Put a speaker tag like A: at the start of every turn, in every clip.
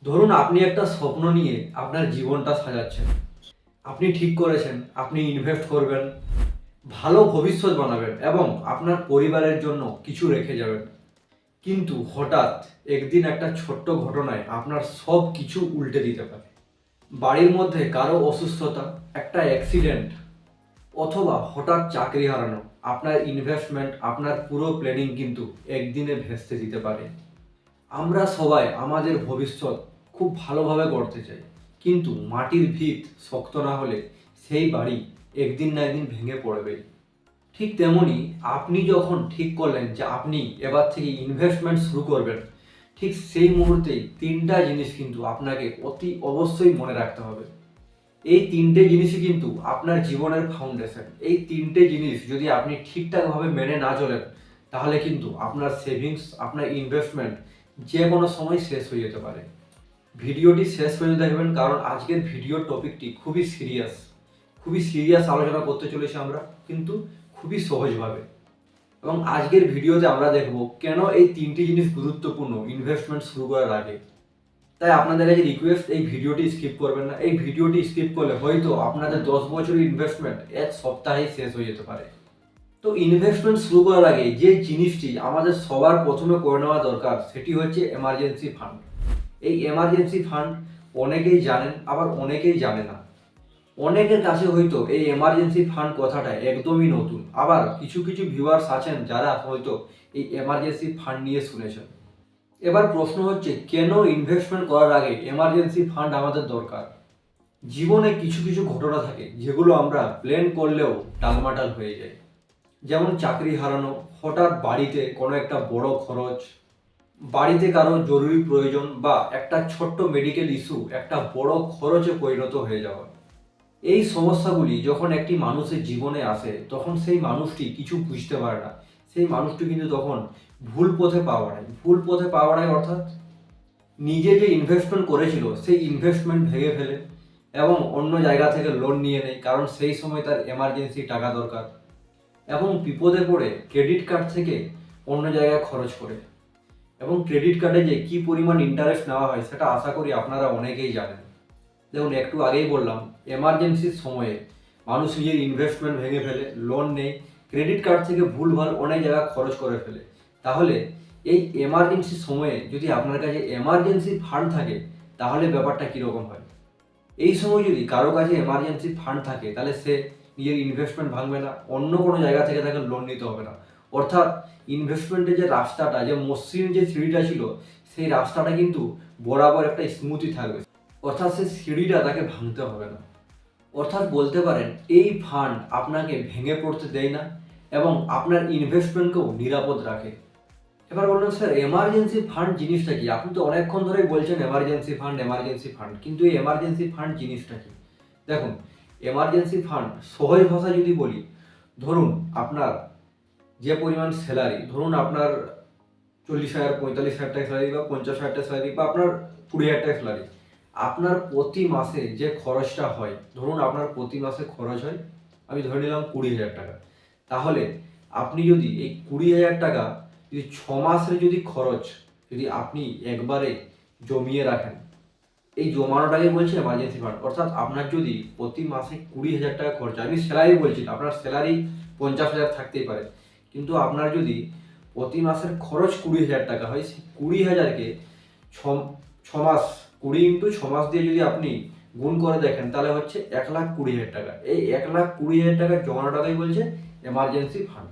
A: ধরুন আপনি একটা স্বপ্ন নিয়ে আপনার জীবনটা সাজাচ্ছেন। আপনি ঠিক করেছেন আপনি ইনভেস্ট করবেন, ভালো ভবিষ্যৎ বানাবেন এবং আপনার পরিবারের জন্য কিছু রেখে যাবেন। কিন্তু হঠাৎ একদিন একটা ছোট্ট ঘটনায় আপনার সব কিছু উল্টে দিতে পারে। বাড়ির মধ্যে কারো অসুস্থতা, একটা অ্যাক্সিডেন্ট অথবা হঠাৎ চাকরি হারানো, আপনার ইনভেস্টমেন্ট, আপনার পুরো প্ল্যানিং কিন্তু একদিনে ভেস্তে দিতে পারে। আমরা সবাই আমাদের ভবিষ্যৎ খুব ভালোভাবে গড়তে চাই, কিন্তু মাটির ভিত শক্ত না হলে সেই বাড়ি একদিন না একদিন ভেঙে পড়বে। ঠিক তেমনি আপনি যখন ঠিক করলেন যে আপনি এবার থেকে ইনভেস্টমেন্ট শুরু করবেন, ঠিক সেই মুহূর্তেই তিনটা জিনিস কিন্তু আপনাকে অতি অবশ্যই মনে রাখতে হবে। এই তিনটে জিনিসই কিন্তু আপনার জীবনের ফাউন্ডেশন। এই তিনটে জিনিস যদি আপনি ঠিকঠাকভাবে মেনে না চলেন, তাহলে কিন্তু আপনার সেভিংস, আপনার ইনভেস্টমেন্ট যে কোনো সময় শেষ হয়ে যেতে পারে। ভিডিওটি শেষ পর্যন্ত দেখবেন, কারণ আজকের ভিডিওর টপিকটি খুবই সিরিয়াস আলোচনা করতে চলেছি আমরা, কিন্তু খুবই সহজভাবে। এবং আজকের ভিডিওতে আমরা দেখব কেন এই তিনটি জিনিস গুরুত্বপূর্ণ ইনভেস্টমেন্ট শুরু করার আগে। তাই আপনাদের কাছে রিকোয়েস্ট, এই ভিডিওটি স্কিপ করবেন না। এই ভিডিওটি স্কিপ করলে হয়তো আপনাদের 10 বছরের ইনভেস্টমেন্ট এক সপ্তাহেই শেষ হয়ে যেতে পারে। তো ইনভেস্টমেন্ট শুরু করার আগে যে জিনিসটি আমাদের সবার প্রথমে করে নেওয়া দরকার, সেটি হচ্ছে এমার্জেন্সি ফান্ড। এই এমার্জেন্সি ফান্ড অনেকেই জানেন, আবার অনেকেই জানে না। অনেকের কাছে হয়তো এই এমার্জেন্সি ফান্ড কথাটা একদমই নতুন, আবার কিছু কিছু ভিউয়ার্স আছেন যারা হয়তো এই এমার্জেন্সি ফান্ড নিয়ে শুনেছেন। এবার প্রশ্ন হচ্ছে, কেন ইনভেস্টমেন্ট করার আগে এমার্জেন্সি ফান্ড আমাদের দরকার? জীবনে কিছু কিছু ঘটনা থাকে যেগুলো আমরা প্ল্যান করলেও টালমাটাল হয়ে যায়। যেমন চাকরি হারানো, হঠাৎ বাড়িতে কোনো একটা বড় খরচ, বাড়িতে কারো জরুরি প্রয়োজন, বা একটা ছোট্ট মেডিকেল ইস্যু একটা বড় খরচে পরিণত হয়ে যাওয়া। এই সমস্যাগুলি যখন একটি মানুষের জীবনে আসে, তখন সেই মানুষটি কিছু বুঝতে পারে না। সেই মানুষটি কিন্তু তখন ভুল পথে পা বাড়ায় অর্থাৎ নিজে যে ইনভেস্টমেন্ট করেছিল সেই ইনভেস্টমেন্ট ভেঙে ফেলে এবং অন্য জায়গা থেকে লোন নিয়ে নেয়, কারণ সেই সময় তার এমার্জেন্সি টাকা দরকার। এবং বিপদে পড়ে ক্রেডিট কার্ড থেকে অন্য জায়গায় খরচ করে। এবং ক্রেডিট কার্ডে যে কী পরিমাণ ইন্টারেস্ট নেওয়া হয় সেটা আশা করি আপনারা অনেকেই জানেন। দেখুন, একটু আগেই বললাম, এমার্জেন্সির সময়ে মানুষ নিজের ইনভেস্টমেন্ট ভেঙে ফেলে, লোন নেয়, ক্রেডিট কার্ড থেকে ভুলভাল অনেক জায়গায় খরচ করে ফেলে। তাহলে এই এমার্জেন্সির সময়ে যদি আপনার কাছে এমার্জেন্সি ফান্ড থাকে, তাহলে ব্যাপারটা কীরকম হয়? এই সময় যদি কারো কাছে এমার্জেন্সি ফান্ড থাকে, তাহলে সে নিজের ইনভেস্টমেন্ট ভাঙবে না, অন্য কোনো জায়গা থেকে তাকে লোন নিতে হবে না। অর্থাৎ ইনভেস্টমেন্টের যে রাস্তাটা, যে মসৃণ যে সিঁড়িটা ছিল, সেই রাস্তাটা কিন্তু বরাবর একটা স্মুথই থাকবে। অর্থাৎ সেই সিঁড়িটা তাকে ভাঙতে হবে না। অর্থাৎ বলতে পারেন, এই ফান্ড আপনাকে ভেঙে পড়তে দেয় না এবং আপনার ইনভেস্টমেন্টকেও নিরাপদ রাখে। এবার বলুন স্যার, এমার্জেন্সি ফান্ড জিনিসটা কি? আপনি তো অনেকক্ষণ ধরেই বলছেন এমার্জেন্সি ফান্ড, কিন্তু এই এমার্জেন্সি ফান্ড জিনিসটা কি? দেখুন, এমার্জেন্সি ফান্ড সহজ ভাষা যদি বলি, ধরুন আপনার যে পরিমাণ স্যালারি, ধরুন আপনার 40,000, 45,000 টাকা স্যালারি, বা 50,000 টাকা স্যালারি, বা আপনার 20,000 টাকা স্যালারি, আপনার প্রতি মাসে যে খরচটা হয়, ধরুন আপনার প্রতি মাসে খরচ হয়, আমি ধরে নিলাম 20,000 টাকা। তাহলে আপনি যদি এই 20,000 টাকা যদি 6 মাসের যদি খরচ যদি আপনি একবারে জমিয়ে রাখেন, এই জমানোটাকে বলছি এমার্জেন্সি ফান্ড। অর্থাৎ আপনার যদি প্রতি মাসে 20,000 টাকা খরচা, আমি স্যালারি বলছি না, আপনার স্যালারি 50,000 থাকতেই পারে, কিন্তু আপনার যদি প্রতি মাসের খরচ 20,000 টাকা হয়, সেই 20,000কে ছ ছ মাস, 20 × 6 মাস দিয়ে যদি আপনি গুণ করে দেখেন, তাহলে হচ্ছে 1,20,000 টাকা। এই 1,20,000 টাকা জমানোটাকেই বলছে এমার্জেন্সি ফান্ড।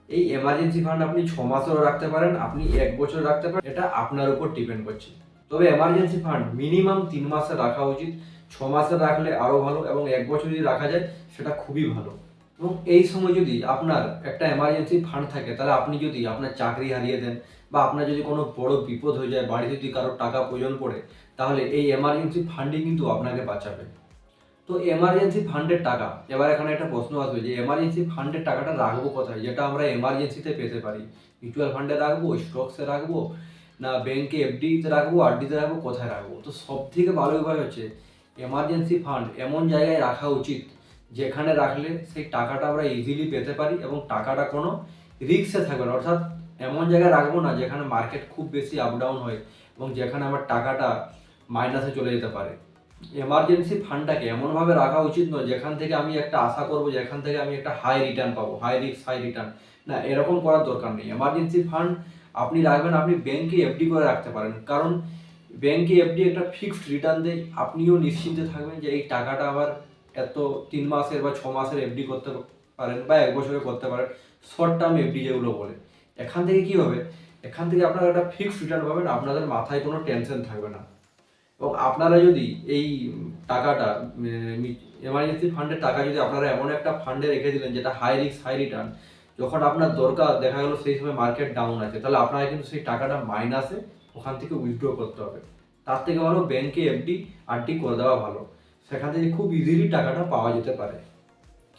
A: এই এমার্জেন্সি ফান্ড আপনি 6 মাসেও রাখতে পারেন, আপনি 1 বছর রাখতে পারেন, এটা আপনার উপর ডিপেন্ড করছে। তবে এমার্জেন্সি ফান্ড মিনিমাম 3 মাসে রাখা উচিত। 6 মাসে রাখলে আরও ভালো, এবং 1 বছর যদি রাখা যায় সেটা খুবই ভালো। এবং এই সময় যদি আপনার একটা এমার্জেন্সি ফান্ড থাকে, তাহলে আপনি যদি আপনার চাকরি হারিয়ে দেন, বা আপনার যদি কোনো বড় বিপদ হয়ে যায়, বাড়িতে যদি কারোর টাকা প্রয়োজন পড়ে, তাহলে এই এমার্জেন্সি ফান্ডই কিন্তু আপনাকে বাঁচাবে। তো এমার্জেন্সি ফান্ডের টাকা, এবার এখানে একটা প্রশ্ন আসবে যে এমার্জেন্সি ফান্ডের টাকাটা রাখবো কোথায়, যেটা আমরা এমার্জেন্সিতে পেতে পারি? মিউচুয়াল ফান্ডে রাখবো, স্টকসে রাখবো, না ব্যাংকে এফডিতে রাখবো, আরডিতে রাখবো, কোথায় রাখবো? তো সব থেকে ভালো উপায় হচ্ছে এমার্জেন্সি ফান্ড এমন জায়গায় রাখা উচিত যেখানে রাখলে সেই টাকাটা আমরা ইজিলি পেতে পারি এবং টাকাটা কোনো রিস্কে থাকবে না। অর্থাৎ এমন জায়গায় রাখবো না যেখানে মার্কেট খুব বেশি আপ ডাউন হয়, এবং যেখানে আমার টাকাটা মাইনাসে চলে যেতে পারে। এমার্জেন্সি ফান্ডটাকে এমনভাবে রাখা উচিত নয় যেখান থেকে আমি একটা আশা করবো যেখান থেকে আমি একটা হাই রিটার্ন পাবো, হাই রিস্ক হাই রিটার্ন। না, এরকম করার দরকার নেই। এমার্জেন্সি ফান্ড আপনি রাখবেন, আপনি ব্যাংকে এফডি করে রাখতে পারেন, কারণ ব্যাংকে এফডি একটা ফিক্সড রিটার্ন দেয়। আপনিও নিশ্চিন্তে থাকবেন যে এই টাকাটা আবার এত 3 মাসের বা 6 মাসের এফডি করতে পারেন বা 1 বছরে করতে পারেন, শর্ট টার্ম এফডি যেগুলো বলে। এখান থেকে কি হবে, এখান থেকে আপনারা একটা ফিক্সড রিটার্ন পাবেন, আপনাদের মাথায় কোনো টেনশন থাকবে না। এবং আপনারা যদি এই টাকাটা এমার্জেন্সি ফান্ডের টাকা যদি আপনারা এমন একটা ফান্ডে রেখে দিলেন যেটা হাই রিস্ক হাই রিটার্ন, যখন আপনার দরকার দেখা গেল সেই সময় মার্কেট ডাউন আছে, তাহলে আপনারা কিন্তু সেই টাকাটা মাইনাসে ওখান থেকে উইথড্র করতে হবে। তার থেকে ভালো ব্যাংকে এফডি আরডি করে দেওয়া ভালো, সেখান থেকে খুব ইজিলি টাকাটা পাওয়া যেতে পারে।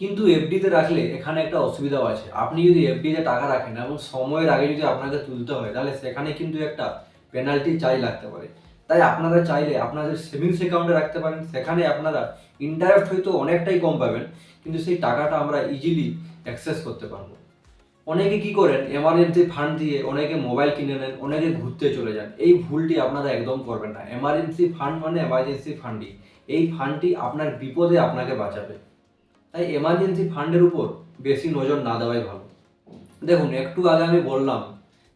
A: কিন্তু এফডিতে রাখলে এখানে একটা অসুবিধাও আছে। আপনি যদি এফডিতে টাকা রাখেন এবং সময়ের আগে যদি আপনাকে তুলতে হয়, তাহলে সেখানে কিন্তু একটা পেনাল্টি চার্জ লাগতে পারে। তাই আপনারা চাইলে আপনাদের সেভিংস অ্যাকাউন্টে রাখতে পারেন, সেখানে আপনারা ইন্টারেস্ট হয়তো অনেকটাই কম পাবেন, কিন্তু সেই টাকাটা আমরা ইজিলি অ্যাক্সেস করতে পারবো। অনেকে কি করেন, এমার্জেন্সি ফান্ড দিয়ে অনেকে মোবাইল কিনে নেন, অনেকে ঘুরতে চলে যান। এই ভুলটি আপনারা একদম করবেন না। এমার্জেন্সি ফান্ড মানে এমার্জেন্সি ফান্ডই, এই ফান্ডটি আপনার বিপদে আপনাকে বাঁচাবে। তাই এমার্জেন্সি ফান্ডের উপর বেশি নজর না দেওয়াই ভালো। দেখুন, একটু আগে আমি বললাম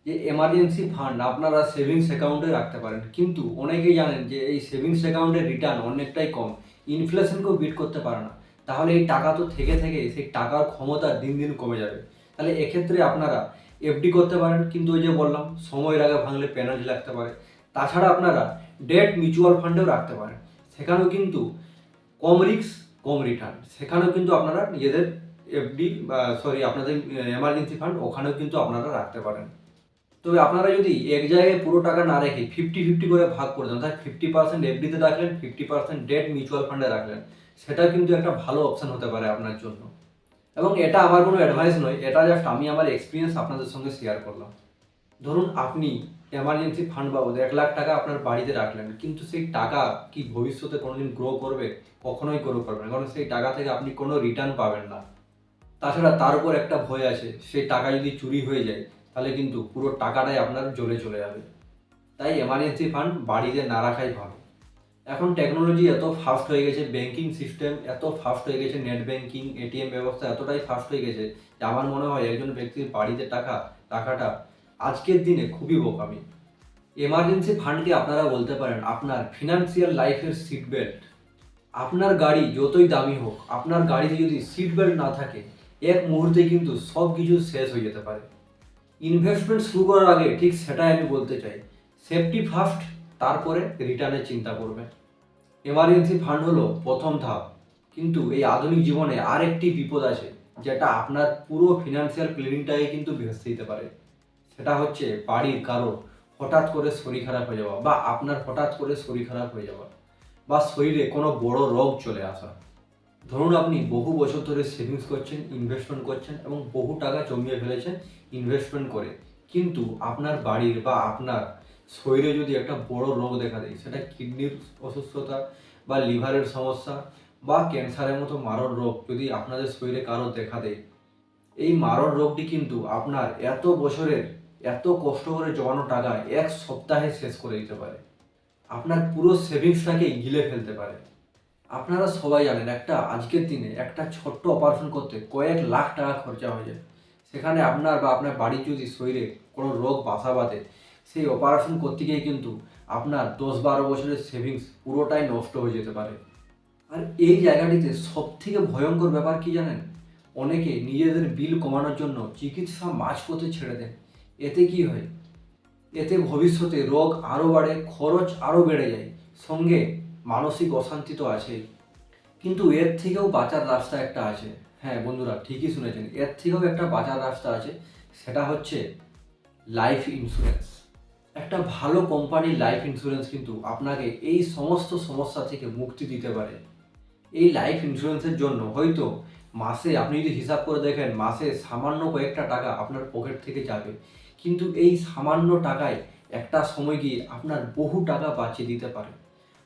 A: যে এমার্জেন্সি ফান্ড আপনারা সেভিংস অ্যাকাউন্টে রাখতে পারেন, কিন্তু অনেকেই জানেন যে এই সেভিংস অ্যাকাউন্টের রিটার্ন অনেকটাই কম, ইনফ্লেশনকেও বিট করতে পারে না। তাহলে এই টাকা তো থেকে থেকে সেই টাকার ক্ষমতা দিন দিন কমে যাবে। তাহলে এক্ষেত্রে আপনারা এফডি করতে পারেন, কিন্তু ওই যে বললাম সময়ের আগে ভাঙলে পেনাল্টি লাগতে পারে। তাছাড়া আপনারা ডেট মিউচুয়াল ফান্ডেও রাখতে পারেন, সেখানেও কিন্তু কম রিস্ক কম রিটার্ন, সেখানেও কিন্তু আপনারা নিজেদের এফডি বা আপনাদের এমার্জেন্সি ফান্ড ওখানেও কিন্তু আপনারা রাখতে পারেন। তবে আপনারা যদি এক জায়গায় পুরো টাকা না রেখে 50-50 করে ভাগ করে দেন, তাই 50% এফডিতে রাখলেন, 50% ডেট মিউচুয়াল ফান্ডে রাখলেন, সেটা কিন্তু একটা ভালো অপশন হতে পারে আপনার জন্য। এবং এটা আমার কোনো অ্যাডভাইস নয়, এটা জাস্ট আমি আমার এক্সপিরিয়েন্স আপনাদের সঙ্গে শেয়ার করলাম। ধরুন আপনি এমার্জেন্সি ফান্ড বাবদ 1 লাখ টাকা আপনার বাড়িতে রাখলেন, কিন্তু সেই টাকা কি ভবিষ্যতে কোনোদিন গ্রো করবে? কখনোই গ্রো করবে না, কারণ সেই টাকা থেকে আপনি কোনো রিটার্ন পাবেন না। তাছাড়া তার উপর একটা ভয় আছে, সেই টাকা যদি চুরি হয়ে যায় তাহলে কিন্তু পুরো টাকাটাই আপনার জলে চলে যাবে। তাই এমার্জেন্সি ফান্ড বাড়িতে না রাখাই ভালো। এখন টেকনোলজি এত ফাস্ট হয়ে গেছে, ব্যাংকিং সিস্টেম এত ফাস্ট হয়ে গেছে, নেট ব্যাংকিং এটিএম ব্যবস্থা এতটাই ফাস্ট হয়ে গেছে যে আমার মনে হয় একজন ব্যক্তির বাড়িতে টাকাটা আজকের দিনে খুবই বোকামি। এমার্জেন্সি ফান্ডকে আপনারা বলতে পারেন আপনার ফিনান্সিয়াল লাইফের সিট বেল্ট। আপনার গাড়ি যতই দামি হোক, আপনার গাড়িতে যদি সিট বেল্ট না থাকে, এক মুহূর্তে কিন্তু সব কিছু শেষ হয়ে যেতে পারে। ইনভেস্টমেন্ট শুরু করার আগে ঠিক সেটাই আমি বলতে চাই, সেফটি ফার্স্ট, তারপরে রিটার্নের চিন্তা করবে। এমার্জেন্সি ফান্ড হলো প্রথম ধাপ, কিন্তু এই আধুনিক জীবনে আরেকটি বিপদ আছে যেটা আপনার পুরো ফিনান্সিয়াল প্ল্যানিংটাকে কিন্তু ভেস্তে দিতে পারে। সেটা হচ্ছে বাড়ির কারো হঠাৎ করে শরীর খারাপ হয়ে যাওয়া, বা আপনার হঠাৎ করে শরীর খারাপ হয়ে যাওয়া, বা শরীরে কোনো বড় রোগ চলে আসা। ধরুন আপনি বহু বছর ধরে সেভিংস করছেন, ইনভেস্টমেন্ট করছেন এবং বহু টাকা জমিয়ে ফেলেছেন ইনভেস্টমেন্ট করে, কিন্তু আপনার বাড়ির বা আপনার শরীরে যদি একটা বড় রোগ দেখা দেয়, সেটা কিডনির অসুস্থতা বা লিভারের সমস্যা বা ক্যান্সারের মতো মারণ রোগ যদি আপনাদের শরীরে কারো দেখা দেয়, এই মারণ রোগটি কিন্তু আপনার এত বছরের এত কষ্ট করে জমানো টাকা 1 সপ্তাহে শেষ করে দিতে পারে, আপনার পুরো সেভিংসটাকেই গিলে ফেলতে পারে। আপনারা সবাই জানেন আজকের দিনে একটা ছোট্ট অপারেশন করতে কয়েক লাখ টাকা খরচা হয়ে যায়। সেখানে আপনার বা আপনার বাড়ির যদি শরীরে কোনো রোগ বাসা বাঁধে, সেই অপারেশন করতে গিয়ে কিন্তু আপনার 10-12 বছরের সেভিংস পুরোটাই নষ্ট হয়ে যেতে পারে। আর এই জায়গাটিতে সবথেকে ভয়ঙ্কর ব্যাপার কি জানেন, অনেকে নিজেদের বিল কমানোর জন্য চিকিৎসা মাঝপথে ছেড়ে দেন। এতে কি হয়, এতে ভবিষ্যতে রোগ আরও বাড়ে, খরচ আরও বেড়ে যায়, সঙ্গে মানসিক অশান্তি তো আছেই। কিন্তু এর থেকেও বাঁচার রাস্তা একটা আছে। হ্যাঁ বন্ধুরা, ঠিকই শুনেছেন, এর থেকেও একটা বাঁচার রাস্তা আছে, সেটা হচ্ছে লাইফ ইন্স্যুরেন্স। একটা ভালো কোম্পানির লাইফ ইন্স্যুরেন্স কিন্তু আপনাকে এই সমস্ত সমস্যা থেকে মুক্তি দিতে পারে। এই লাইফ ইন্স্যুরেন্সের জন্য হয়তো মাসে আপনি যদি হিসাব করে দেখেন, মাসে সামান্য কয়েকটা টাকা আপনার পকেট থেকে যাবে, কিন্তু এই সামান্য টাকায় একটা সময় গিয়ে আপনার বহু টাকা বাঁচিয়ে দিতে পারে।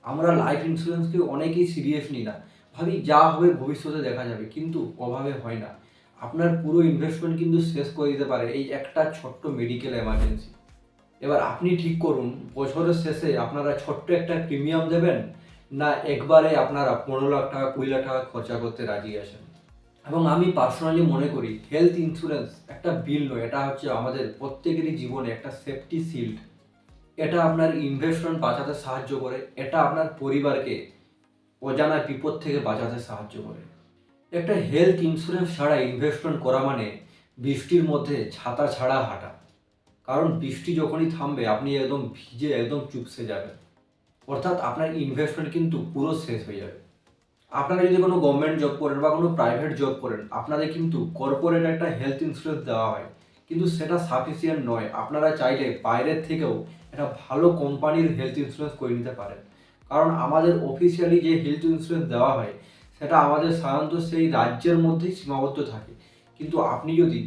A: আমরা লাইফ ইন্স্যুরেন্সকে অনেকেই সিরিয়াস নিই না, ভাবি যা হবে ভবিষ্যতে দেখা যাবে, কিন্তু অভাবে হয় না। আপনার পুরো ইনভেস্টমেন্ট কিন্তু শেষ করে দিতে পারে এই একটা ছোট্ট মেডিকেল এমার্জেন্সি। এবার আপনি ঠিক করুন বছরের শেষে আপনারা ছোট্ট একটা প্রিমিয়াম দেবেন, না একবারে আপনারা 15 লাখ টাকা 20 লাখ টাকা খরচা করতে রাজি আছেন। এবং আমি পার্সোনালি মনে করি হেলথ ইন্স্যুরেন্স একটা বিল নয়, এটা হচ্ছে আমাদের প্রত্যেকেরই জীবনে একটা সেফটি শিল্ড। এটা আপনার ইনভেস্টমেন্ট বাঁচাতে সাহায্য করে, এটা আপনার পরিবারকে অজানা বিপদ থেকে বাঁচাতে সাহায্য করে। একটা হেলথ ইন্স্যুরেন্স ছাড়া ইনভেস্টমেন্ট করা মানে বৃষ্টির মধ্যে ছাতা ছাড়া হাঁটা। কারণ বৃষ্টি যখনই থামবে আপনি একদম ভিজে একদম চুপসে যাবেন, অর্থাৎ আপনার ইনভেস্টমেন্ট কিন্তু পুরো শেষ হয়ে যাবে। আপনারা যদি কোনো গভর্নমেন্ট জব করেন বা কোনো প্রাইভেট জব করেন, আপনাদের কিন্তু কর্পোরেট একটা হেলথ ইন্স্যুরেন্স দেওয়া হয়, কিন্তু সেটা সাফিসিয়েন্ট নয়। আপনারা চাইলে বাইরের থেকেও একটা ভালো কোম্পানির হেলথ ইন্স্যুরেন্স করে নিতে পারেন। কারণ আমাদের অফিসিয়ালি যে হেলথ ইন্স্যুরেন্স দেওয়া হয় সেটা আমাদের সাধারণত সেই রাজ্যের মধ্যেই সীমাবদ্ধ থাকে। কিন্তু আপনি যদি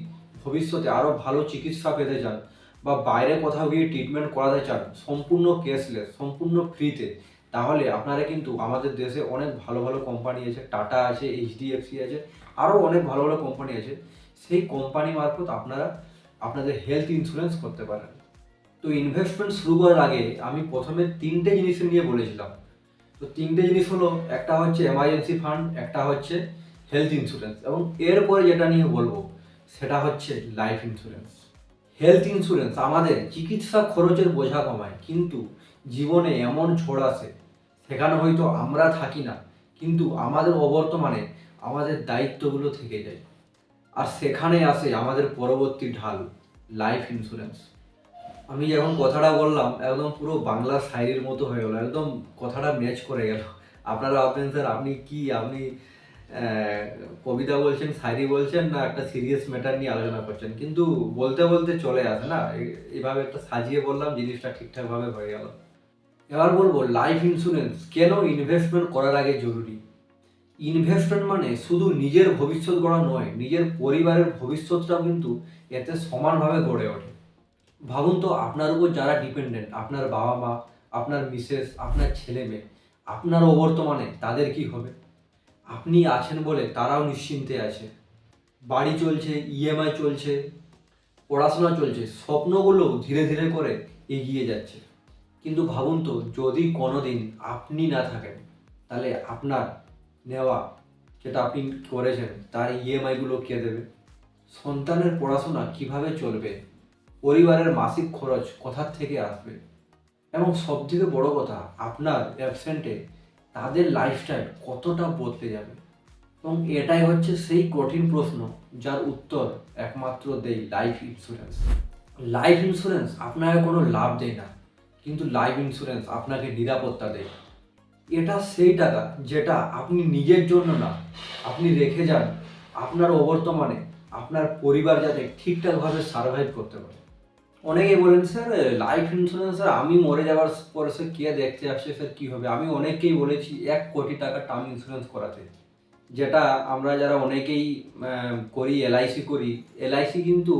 A: ভবিষ্যতে আরও ভালো চিকিৎসা পেতে চান বা বাইরে কোথাও গিয়ে ট্রিটমেন্ট করাতে চান সম্পূর্ণ ক্যাশলেস, সম্পূর্ণ ফ্রিতে, তাহলে আপনারা কিন্তু আমাদের দেশে অনেক ভালো ভালো কোম্পানি আছে, টাটা আছে, এইচডিএফসি আছে, আরও অনেক ভালো ভালো কোম্পানি আছে। সেই কোম্পানি মারফত আপনারা আপনাদের হেলথ ইন্স্যুরেন্স করতে পারেন। তো ইনভেস্টমেন্ট শুরু করার আগে আমি প্রথমে 3টে জিনিস নিয়ে বলেছিলাম। তো 3টে জিনিস হলো, একটা হচ্ছে এমার্জেন্সি ফান্ড, একটা হচ্ছে হেলথ ইন্স্যুরেন্স, এবং এরপরে যেটা নিয়ে বলবো সেটা হচ্ছে লাইফ ইন্স্যুরেন্স। হেলথ ইন্স্যুরেন্স আমাদের চিকিৎসা খরচের বোঝা কমায়, কিন্তু জীবনে এমন ঝড় আসে সেখানে হয়তো আমরা থাকি না, কিন্তু আমাদের অবর্তমানে আমাদের দায়িত্বগুলো থেকে যায়। আর সেখানে আসে আমাদের পরবর্তী ঢাল, লাইফ ইন্স্যুরেন্স। আমি যখন কথাটা বললাম একদম পুরো বাংলা শায়রির মতো হয়ে গেল, একদম কথাটা ম্যাচ করে গেল। আপনারা ভাববেন স্যার আপনি কবিতা বলছেন, শায়রি বলছেন, না একটা সিরিয়াস ম্যাটার নিয়ে আলোচনা করছেন, কিন্তু বলতে বলতে চলে আসে না, এইভাবে একটা সাজিয়ে বললাম, জিনিসটা ঠিকঠাকভাবে হয়ে গেল। এবার বলবো লাইফ ইন্স্যুরেন্স কেন ইনভেস্টমেন্ট করার আগে জরুরি। ইনভেস্টমেন্ট মানে শুধু নিজের ভবিষ্যৎ গড়া নয়, নিজের পরিবারের ভবিষ্যৎটাও কিন্তু এতে সমানভাবে গড়ে ওঠে। ভাবুন তো আপনার উপর যারা ডিপেন্ডেন্ট, আপনার বাবা মা, আপনার মিসেস, আপনার ছেলে মেয়ে, আপনার অবর্তমানে তাদের কি হবে। আপনি আছেন বলে তারাও নিশ্চিন্তে আছে, বাড়ি চলছে, ইএমআই চলছে, পড়াশোনা চলছে, স্বপ্নগুলো ধীরে ধীরে করে এগিয়ে যাচ্ছে। কিন্তু ভাবুন তো যদি কোনো দিন আপনি না থাকেন, তাহলে আপনার নেওয়া যেটা আপনি করেছেন তার ইএমআইগুলো কে দেবে? সন্তানের পড়াশোনা কিভাবে চলবে? পরিবারের মাসিক খরচ কোথার থেকে আসবে? এবং সবথেকে বড় কথা, আপনার অ্যাবসেন্টে তাদের লাইফস্টাইল কতটা বদলে যাবে। এবং এটাই হচ্ছে সেই কঠিন প্রশ্ন যার উত্তর একমাত্র দেয় লাইফ ইন্স্যুরেন্স। লাইফ ইন্স্যুরেন্স আপনাকে কোনো লাভ দেয় না, কিন্তু লাইফ ইন্স্যুরেন্স আপনাকে নিরাপত্তা দেয়। এটা সেই টাকা যেটা আপনি নিজের জন্য না, আপনি রেখে যান আপনার অবর্তমানে আপনার পরিবার যাতে ঠিকঠাকভাবে সার্ভাইভ করতে পারে। অনেকে বলেন স্যার লাইফ ইন্স্যুরেন্স, স্যার আমি মরে যাওয়ার পরে সে কে দেখতে আসছে, স্যার কী হবে? আমি অনেককেই বলেছি 1 কোটি টাকা টার্ম ইন্স্যুরেন্স করাতে, যেটা আমরা যারা অনেকেই করি, এলআইসি করি। এলআইসি কিন্তু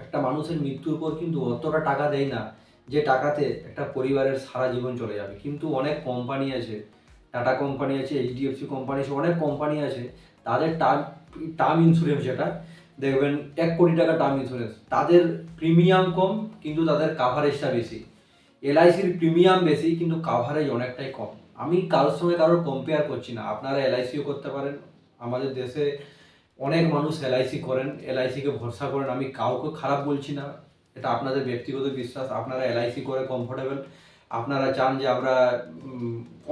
A: একটা মানুষের মৃত্যুর পর কিন্তু অতটা টাকা দেয় না যে টাকাতে একটা পরিবারের সারা জীবন চলে যাবে। কিন্তু অনেক কোম্পানি আছে, টাটা কোম্পানি আছে, এইচডিএফসি কোম্পানি আছে, অনেক কোম্পানি আছে, তাদের টার্ম ইন্স্যুরেন্স যেটা দেখবেন 1 কোটি টাকা টার্ম ইন্স্যুরেন্স, তাদের প্রিমিয়াম কম কিন্তু তাদের কাভারেজটা বেশি। এলআইসির প্রিমিয়াম বেশি কিন্তু কাভারেজ অনেকটাই কম। আমি কারোর সঙ্গে কারোর কম্পেয়ার করছি না, আপনারা এলআইসিও করতে পারেন। আমাদের দেশে অনেক মানুষ এলআইসি করেন, এলআইসিকে ভরসা করেন, আমি কাউকে খারাপ বলছি না, এটা আপনাদের ব্যক্তিগত বিশ্বাস। আপনারা এলআইসি করে কমফোর্টেবল, আপনারা চান যে আমরা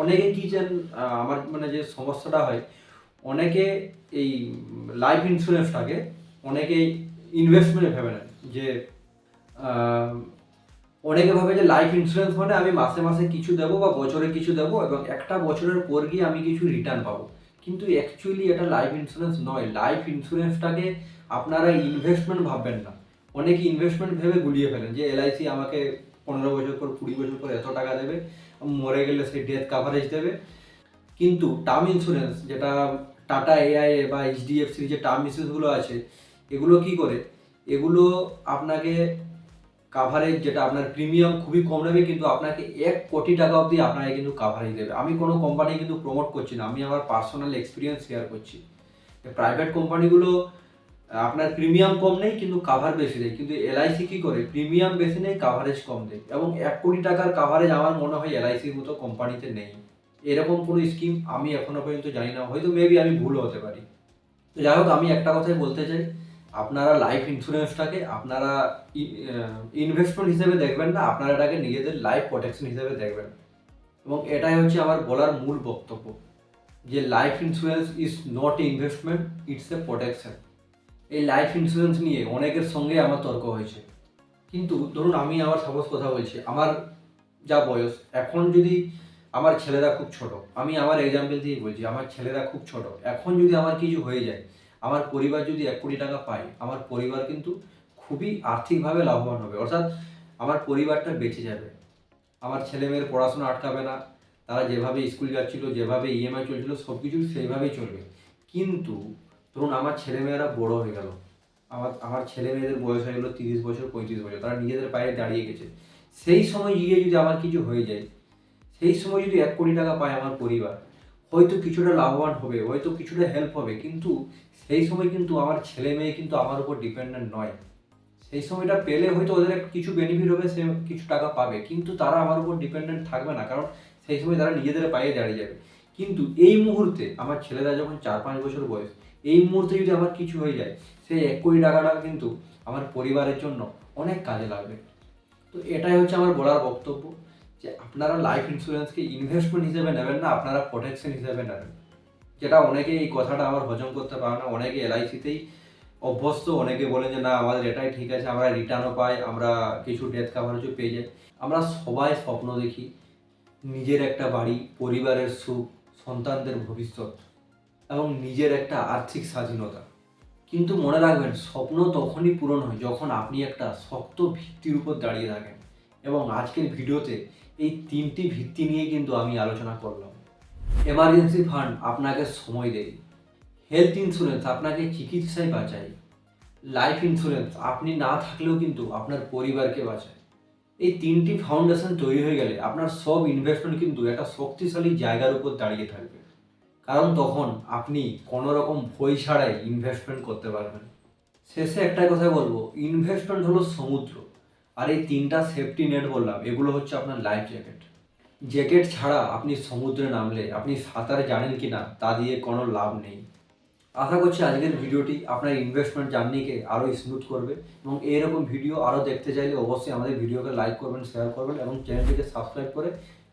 A: অনেকে কী চান, আমার মানে যে সমস্যাটা হয়, অনেকে এই লাইফ ইন্স্যুরেন্সটাকে অনেকে ইনভেস্টমেন্টে ভেবে নেন, যে অনেকে ভাবে যে লাইফ ইন্স্যুরেন্স মানে আমি মাসে মাসে কিছু দেবো বা বছরে কিছু দেবো এবং একটা বছরের পর গিয়ে আমি কিছু রিটার্ন পাবো। কিন্তু অ্যাকচুয়ালি এটা লাইফ ইন্স্যুরেন্স নয়। লাইফ ইন্স্যুরেন্সটাকে আপনারা ইনভেস্টমেন্ট ভাববেন না। অনেকে ইনভেস্টমেন্ট ভেবে গুলিয়ে ফেলেন যে এলআইসি আমাকে 15 বছর পর 20 বছর পর এত টাকা দেবে, মরে গেলে সেই ডেথ কাভারেজ দেবে। কিন্তু টার্ম ইন্স্যুরেন্স যেটা টাটা এআইএ বা এইচডিএফসির যে টার্ম ইন্স্যুরেন্সগুলো আছে, এগুলো কি করে, এগুলো আপনাকে কাভারেজ যেটা আপনার প্রিমিয়াম খুবই কম নেবে, কিন্তু আপনাকে 1 কোটি টাকা অবধি আপনাকে কিন্তু কাভারেজ দেবে। আমি কোনো কোম্পানি কিন্তু প্রমোট করছি না, আমি আমার পার্সোনাল এক্সপিরিয়েন্স শেয়ার করছি। প্রাইভেট কোম্পানিগুলো আপনার প্রিমিয়াম কম নেই কিন্তু কাভার বেশি দেয়, কিন্তু এলআইসি কী করে প্রিমিয়াম বেশি নেই কাভারেজ কম দেয়, এবং 1 কোটি টাকার কাভারেজ আমার মনে হয় এলআইসির মতো কোম্পানিতে নেই। এরকম কোনো স্কিম আমি এখনো পর্যন্ত জানি না, হয়তো মেবি আমি ভুল হতে পারি। তো যাই হোক, আমি একটা কথাই বলতে চাই, আপনারা লাইফ ইন্স্যুরেন্সটাকে আপনারা ইনভেস্টমেন্ট হিসেবে দেখবেন না, আপনারা এটাকে নিজেদের লাইফ প্রোটেকশন হিসেবে দেখবেন। এবং এটাই হচ্ছে আমার বলার মূল বক্তব্য, যে life insurance is not a investment, it's a protection. এই লাইফ ইন্স্যুরেন্স নিয়ে অনেকের সঙ্গে আমার তর্ক হয়েছে, কিন্তু ধরুন আমি আমার সাপোজ কথা বলছি, আমার যা বয়স এখন, যদি আমার ছেলেরা খুব ছোট, আমি আমার এক্সাম্পল দিয়ে বলছি, আমার ছেলেরা খুব ছোট, এখন যদি আমার কিছু হয়ে যায়, আমার পরিবার যদি 1 কোটি টাকা পায়, আমার পরিবার কিন্তু খুবই আর্থিকভাবে লাভবান হবে, অর্থাৎ আমার পরিবারটা বেঁচে যাবে, আমার ছেলে মেয়ের পড়াশোনা আটকাবে না, তারা যেভাবে স্কুল যাচ্ছিল, যেভাবে ইএমআই চলছিল, সব কিছু সেইভাবেই চলবে। কিন্তু ধরুন আমার ছেলেমেয়েরা বড় হয়ে গেল, আমার ছেলে মেয়েদের বয়স হয়ে গেলো 30 বছর 35 বছর, তারা নিজেদের পায়ে দাঁড়িয়ে গেছে, সেই সময় গিয়ে যদি আমার কিছু হয়ে যায়, সেই সময় যদি 1 কোটি টাকা পায় আমার পরিবার, হয়তো কিছুটা লাভবান হবে, হয়তো কিছুটা হেল্প হবে, কিন্তু সেই সময় কিন্তু আমার ছেলে মেয়ে কিন্তু আমার উপর ডিপেন্ডেন্ট নয়। সেই সময়টা পেলে হয়তো ওদের কিছু বেনিফিট হবে, সে কিছু টাকা পাবে, কিন্তু তারা আমার উপর ডিপেন্ডেন্ট থাকবে না, কারণ সেই সময় তারা নিজেদের পায়ে দাঁড়িয়ে যাবে। কিন্তু এই মুহূর্তে আমার ছেলেরা যখন 4-5 বছর বয়স, এই মুহূর্তে যদি আমার কিছু হয়ে যায়, সেই 1 কোটি টাকাটা কিন্তু আমার পরিবারের জন্য অনেক কাজে লাগবে। তো এটাই হচ্ছে আমার বলার বক্তব্য, যে আপনারা লাইফ ইন্স্যুরেন্সকে ইনভেস্টমেন্ট হিসেবে নেবেন না, আপনারা প্রোটেকশন হিসেবে নেবেন। যেটা অনেকে এই কথাটা আমার হজম করতে পারে না, অনেকে এলআইসিতেই অভ্যস্ত, অনেকে বলেন যে না আমাদের এটাই ঠিক আছে, আমরা রিটার্নও পাই, আমরা কিছু ডেথ কাভারেজও পেয়ে যাই। আমরা সবাই স্বপ্ন দেখি নিজের একটা বাড়ি, পরিবারের সুখ, সন্তানদের ভবিষ্যৎ এবং নিজের একটা আর্থিক স্বাধীনতা। কিন্তু মনে রাখবেন, স্বপ্ন তখনই পূরণ হয় যখন আপনি একটা শক্ত ভিত্তির উপর দাঁড়িয়ে থাকেন, এবং আজকের ভিডিওতে এই 3টি ভিত্তি নিয়ে কিন্তু আমি আলোচনা করলাম। এমার্জেন্সি ফান্ড আপনাকে সময় দেয়, হেলথ ইন্স্যুরেন্স আপনাকে চিকিৎসায় বাঁচায়, লাইফ ইন্স্যুরেন্স আপনি না থাকলেও কিন্তু আপনার পরিবারকে বাঁচায়। এই 3টি ফাউন্ডেশন তৈরি হয়ে গেলে আপনার সব ইনভেস্টমেন্ট কিন্তু একটা শক্তিশালী জায়গার উপর দাঁড়িয়ে থাকবে, কারণ তখন আপনি কোনো রকম ভয় ছাড়াই ইনভেস্টমেন্ট করতে পারবেন। শেষে একটা কথা বলবো, ইনভেস্টমেন্ট হলো সমুদ্র, আর এই 3টা সেফটি নেট বললাম, এগুলো হচ্ছে আপনার লাইফ জ্যাকেট। জ্যাকেট ছাড়া আপনি সমুদ্রে নামলে আপনি সাঁতার জানেন কি না তা দিয়ে কোনো লাভ নেই। আশা করছি আজকের ভিডিওটি আপনার ইনভেস্টমেন্ট জার্নিকে আরও স্মুথ করবে, এবং এইরকম ভিডিও আরও দেখতে চাইলে অবশ্যই আমাদের ভিডিওকে লাইক করবেন, শেয়ার করবেন, এবং চ্যানেলটিকে সাবস্ক্রাইব করে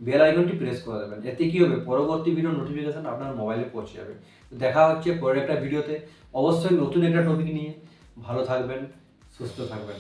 A: বেল আইকনটি প্রেস করে দেবেন। এতে কী হবে, পরবর্তী ভিডিও নোটিফিকেশান আপনার মোবাইলে পৌঁছে যাবে। দেখা হচ্ছে পরের একটা ভিডিওতে, অবশ্যই নতুন একটা টপিক নিয়ে। ভালো থাকবেন, সুস্থ থাকবেন।